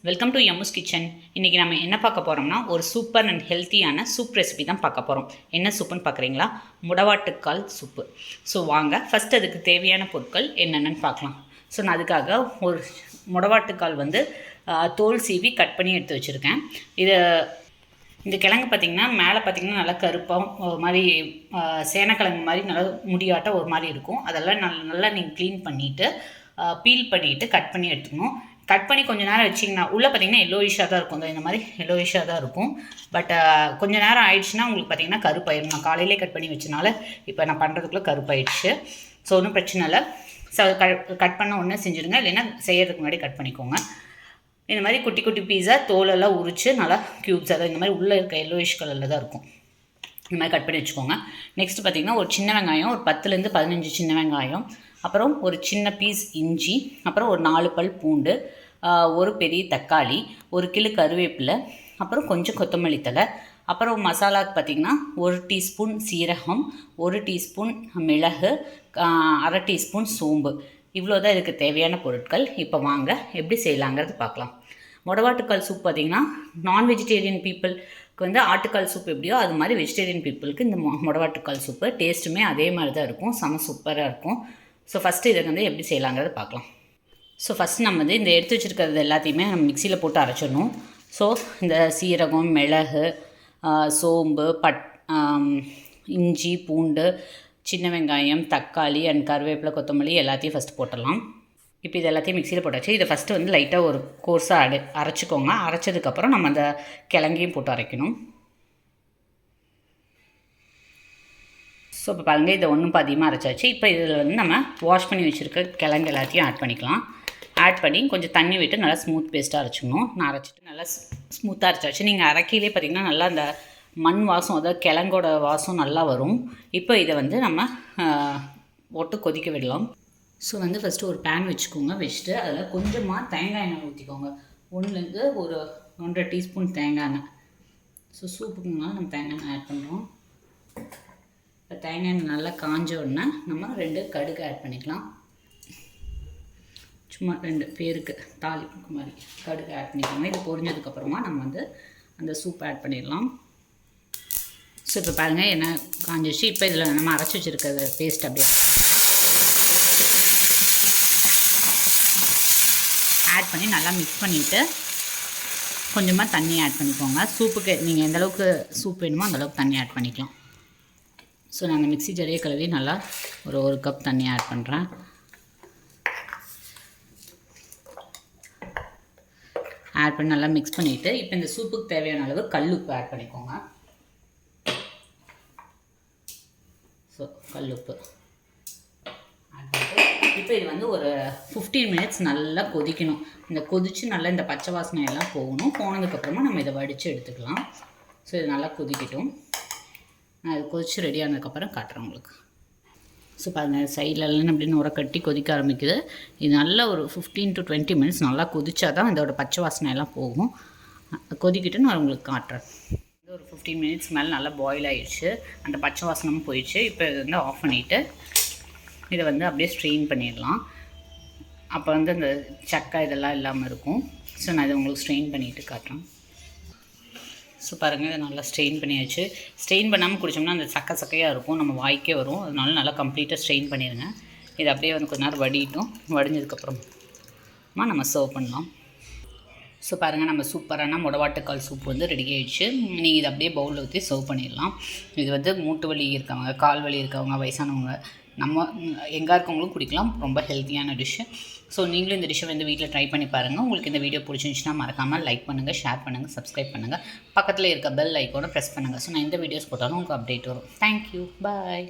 Welcome to எம்முஸ் kitchen. இன்றைக்கி நம்ம என்ன பார்க்க போகிறோம்னா ஒரு சூப்பர் அண்ட் ஹெல்த்தியான சூப் ரெசிபி தான் பார்க்க போகிறோம். என்ன சூப்புன்னு பார்க்குறீங்களா? முடவாட்டுக்கால் சூப்பு. ஸோ வாங்க ஃபஸ்ட் அதுக்கு தேவையான பொருட்கள் என்னென்னு பார்க்கலாம். ஸோ நான் அதுக்காக ஒரு முடவாட்டுக்கால் தோல் சீவி கட் பண்ணி எடுத்து வச்சுருக்கேன். இந்த கிழங்கு பார்த்திங்கன்னா மேலே பார்த்திங்கன்னா நல்லா கருப்பாக ஒரு மாதிரி சேனக்கிழங்கு மாதிரி நல்லா முடியாட்ட ஒரு மாதிரி இருக்கும். அதெல்லாம் நல்லா நீங்கள் க்ளீன் பண்ணிவிட்டு பீல் பண்ணிவிட்டு கட் பண்ணி எடுத்துக்கணும். கட் பண்ணி கொஞ்சம் நேரம் வச்சிங்கன்னா உள்ளே பார்த்திங்கன்னா எல்லோயிஷாக தான் இருக்கும். இந்த மாதிரி எல்லோயிஷாக தான் இருக்கும். பட் கொஞ்சம் நேரம் ஆயிடுச்சுன்னா உங்களுக்கு பார்த்திங்கன்னா கருப்பாயிடும். நான் காலையிலே கட் பண்ணி வச்சனால இப்போ நான் பண்ணுறதுக்குள்ளே கருப்பாயிடுச்சு. ஸோ ஒன்றும் பிரச்சனை இல்லை. கட் பண்ண ஒன்றே செஞ்சுருங்க, இல்லைன்னா செய்கிறதுக்கு முன்னாடி கட் பண்ணிக்கோங்க. இந்த மாதிரி குட்டி குட்டி பீஸாக தோலெல்லாம் உரித்து நல்லா க்யூப்ஸாக தான் இந்த மாதிரி உள்ளே இருக்க எல்லோயிஷ் கலரில் தான் இருக்கும். இந்த மாதிரி கட் பண்ணி வச்சுக்கோங்க. நெக்ஸ்ட் பார்த்திங்கன்னா ஒரு சின்ன வெங்காயம், ஒரு 10லேருந்து 15 சின்ன வெங்காயம், அப்புறம் ஒரு சின்ன பீஸ் இஞ்சி, அப்புறம் ஒரு 4 பல் பூண்டு, ஒரு பெரிய தக்காளி, ஒரு கிலோ கருவேப்பிலை, அப்புறம் கொஞ்சம் கொத்தமல்லி தழை, அப்புறம் மசாலாவுக்கு பார்த்திங்கன்னா 1 டீஸ்பூன் சீரகம், 1 டீஸ்பூன் மிளகு, 1/2 டீஸ்பூன் சோம்பு. இவ்வளோ தான் இதுக்கு தேவையான பொருட்கள். இப்போ வாங்க எப்படி செய்யலாங்கிறது பார்க்கலாம். முடவாட்டுக்கால் சூப் பார்த்திங்கன்னா நான் வெஜிடேரியன் பீப்புளுக்கு ஆட்டுக்கால் சூப் எப்படியோ அது மாதிரி வெஜிடேரியன் பீப்புளுக்கு இந்த முடவாட்டுக்கால் சூப்பு டேஸ்ட்டுமே அதே மாதிரி தான் இருக்கும். செம சூப்பராக இருக்கும். ஸோ ஃபஸ்ட்டு இதை எப்படி செய்யலாங்கிறது பார்க்கலாம். ஸோ ஃபஸ்ட் நம்ம இந்த எடுத்து வச்சுருக்கிறது எல்லாத்தையுமே நம்ம மிக்சியில் போட்டு அரைச்சிடணும். ஸோ இந்த சீரகம், மிளகு, சோம்பு, இஞ்சி, பூண்டு, சின்ன வெங்காயம், தக்காளி அண்ட் கருவேப்பிலை, கொத்தமல்லி எல்லாத்தையும் ஃபஸ்ட்டு போட்டுடலாம். இப்போ இது எல்லாத்தையும் மிக்சியில் போட்டாச்சு. இதை ஃபஸ்ட்டு லைட்டாக ஒரு கோர்ஸாக அரைச்சிக்கோங்க. அரைச்சதுக்கப்புறம் நம்ம அந்த கிழங்கையும் போட்டு அரைக்கணும். ஸோ இப்போ பாருங்கள், இதை ஒன்றும் அதிகமாக அரைச்சாச்சு. இப்போ இதில் நம்ம வாஷ் பண்ணி வச்சுருக்க கிழங்கு எல்லாத்தையும் ஆட் பண்ணிக்கலாம். ஆட் பண்ணி கொஞ்சம் தண்ணி விட்டு நல்லா ஸ்மூத் பேஸ்ட்டாக அரைச்சிக்கணும். நான் அரைச்சிட்டு நல்லா ஸ்மூத்தாக அரைச்சாச்சு. நீங்கள் அரைக்கையிலே பார்த்திங்கன்னா நல்லா அந்த மண் வாசம், அதாவது கிழங்கோட வாசம் நல்லா வரும். இப்போ இதை நம்ம போட்டு கொதிக்க விடலாம். ஸோ ஃபஸ்ட்டு ஒரு பேன் வச்சுக்கோங்க. வச்சுட்டு அதில் கொஞ்சமாக தேங்காய் எண்ணெய் ஊற்றிக்கோங்க. 1லேருந்து ஒரு 1.5 டீஸ்பூன் தேங்காய் எண்ணெய். ஸோ சூப்புக்குனால நம்ம தேங்காய் எண்ணெய் ஆட் பண்ணுறோம். இப்போ தேங்காய் எண்ணெய் நல்லா காஞ்ச உடனே நம்ம 2 கடுகு ஆட் பண்ணிக்கலாம். சும்மா 2 பேருக்கு தாளிப்புக்கு மாதிரி கடுகு ஆட் பண்ணிக்கோங்க. இது பொரிஞ்சதுக்கப்புறமா நம்ம அந்த சூப் ஆட் பண்ணிடலாம். ஸோ இப்போ பாருங்கள் எண்ணெய் காஞ்சிச்சு. இப்போ இதில் நம்ம அரைச்சி வச்சுருக்கிறது பேஸ்ட் அப்படியே ஆட் பண்ணி நல்லா மிக்ஸ் பண்ணிவிட்டு கொஞ்சமாக தண்ணி ஆட் பண்ணிக்கோங்க. சூப்புக்கு நீங்கள் எந்தளவுக்கு சூப் வேணுமோ அந்தளவுக்கு தண்ணி ஆட் பண்ணிக்கலாம். ஸோ நான் அந்த மிக்ஸி ஜாரியை கழுவி நல்லா ஒரு கப் தண்ணி ஆட் பண்ணுறேன். ஆட் பண்ணி நல்லா மிக்ஸ் பண்ணிவிட்டு இப்போ இந்த சூப்புக்கு தேவையான அளவு கல்லுப்பு ஆட் பண்ணிக்கோங்க. ஸோ கல்லுப்பு ஆட் பண்ணிட்டு இப்போ இது ஒரு 15 மினிட்ஸ் நல்லா கொதிக்கணும். இந்த கொதித்து நல்லா இந்த பச்சை வாசனை எல்லாம் போகணும். போனதுக்கப்புறமா நம்ம இதை வடித்து எடுத்துக்கலாம். ஸோ இது நல்லா கொதிக்கட்டும். நான் இது கொதித்து ரெடி ஆனதுக்கப்புறம் காட்டுறேன் உங்களுக்கு. ஸோ பாருங்கள், சைட்லலாம் அப்படின்னு உர கட்டி கொதிக்க ஆரம்பிக்குது. இது நல்லா ஒரு 15 to 20 மினிட்ஸ் நல்லா கொதிச்சா தான் இதோட பச்சை வாசனை எல்லாம் போகும். கொதிக்கிட்டு நான் உங்களுக்கு காட்டுறேன். ஒரு 15 மினிட்ஸ் மேலே நல்லா பாயில் ஆகிடுச்சு. அந்த பச்சை வாசனமும் போயிடுச்சு. இப்போ இது ஆஃப் பண்ணிவிட்டு இதை அப்படியே ஸ்ட்ரெயின் பண்ணிடலாம். அப்போ அந்த சக்கை இதெல்லாம் இல்லாமல் இருக்கும். ஸோ நான் இதை உங்களுக்கு ஸ்ட்ரெயின் பண்ணிவிட்டு காட்டுறேன். ஸோ பாருங்கள், இதை நல்லா ஸ்ட்ரெயின் பண்ணியாச்சு. ஸ்ட்ரெயின் பண்ணாமல் குடித்தோம்னா அந்த சக்கையாக இருக்கும், நம்ம வாய்க்கே வரும். அதனால நல்லா கம்ப்ளீட்டாக ஸ்ட்ரெயின் பண்ணிடுங்க. இது அப்படியே கொஞ்ச நேரம் வடிட்டும். வடிஞ்சதுக்கப்புறமா நம்ம சர்வ் பண்ணலாம். ஸோ பாருங்கள், நம்ம சூப்பரான முடவாட்டுக்கால் சூப் ரெடி ஆகிடுச்சு. நீங்கள் இதை அப்படியே பவுலில் ஊற்றி சர்வ் பண்ணிடலாம். இது மூட்டு வலி இருக்கவங்க, கால் வலி இருக்கவங்க, வயசானவங்க, நம்ம எங்கே இருக்கவங்களும் குடிக்கலாம். ரொம்ப ஹெல்த்தியான டிஷ்ஷு. ஸோ நீங்களும் இந்த டிஷ்ஷை வீட்டில் ட்ரை பண்ணி பாருங்கள். உங்களுக்கு இந்த வீடியோ பிடிச்சிருந்துச்சுன்னா மறக்காமல் லைக் பண்ணுங்கள், ஷேர் பண்ணுங்கள், சப்ஸ்கிரைப் பண்ணுங்கள். பக்கத்தில் இருக்க பெல் ஐக்கோனை ப்ரெஸ் பண்ணுங்கள். ஸோ நான் இந்த வீடியோஸ் போட்டாலும் உங்களுக்கு அப்டேட் வரும். தேங்க்யூ, பாய்.